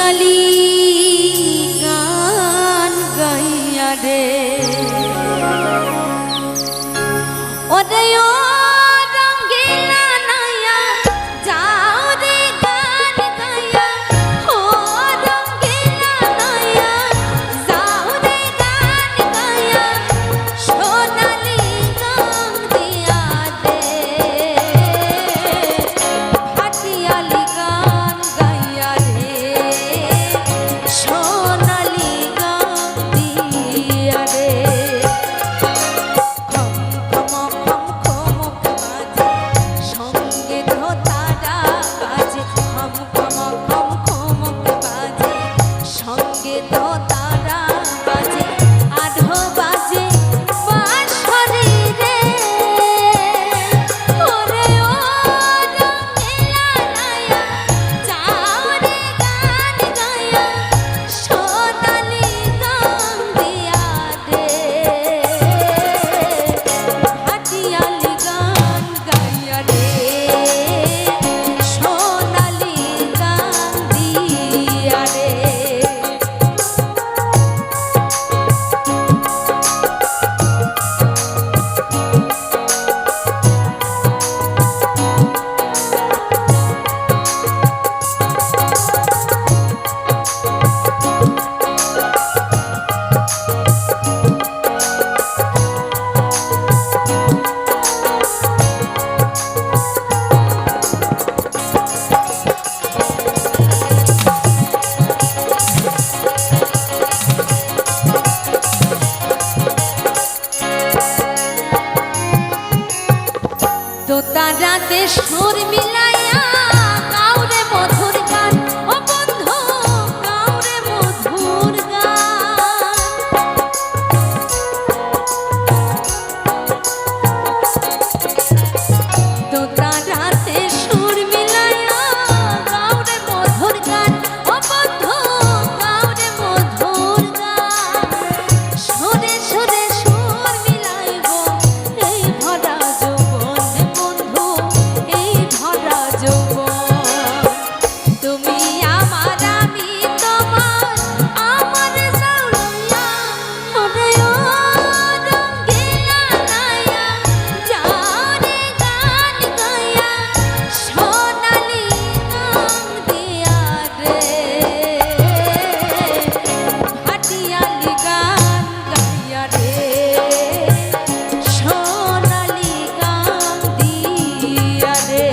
পাটিয়ালি গান গাইয়া রে ওরে ও রঙ্গিলা নাইয়া যাও রে গান গাইয়া ও রঙ্গিলা নাইয়া যাও রে গান গাইয়া সোনালি গান দিয়া রে পাটিয়ালি গান গাইয়া রে সোনালি গান দিয়া রে তারাতে সুর মিলাইয়া কাউরে মধুর গান ও বন্ধু কাউরে মধুর গান তো তারাতে সুর মিলাইয়া কাউরে মধুর গান ও বন্ধু কাউরে মধুর গান সুরে সুরে সুর মিলাইব এই ভরা যৌবন তুমি আমার আমি তোমার আমার জাউলিয়া ওরে ও রঙ্গিলা নাইয়া যাও রে গান গাইয়া সোনালি গান দিয়া রে পাটিয়ালি গান গাইয়া রে সোনালি গান দিয়া রে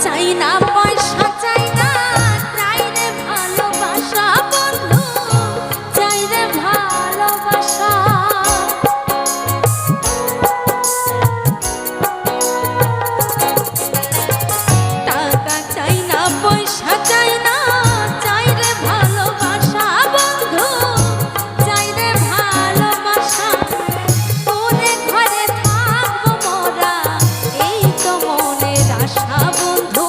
চাই না পয়সা চাই না চাই রে ভালোবাসা বন্ধু চাই রে ভালোবাসা টাকা চাই না পয়সা চাই না চাই রে ভালোবাসা বন্ধু চাই রে ভালোবাসা তোরে ঘরে থাকবো মোরা এই তো মনের আশা বন্ধু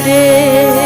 রে।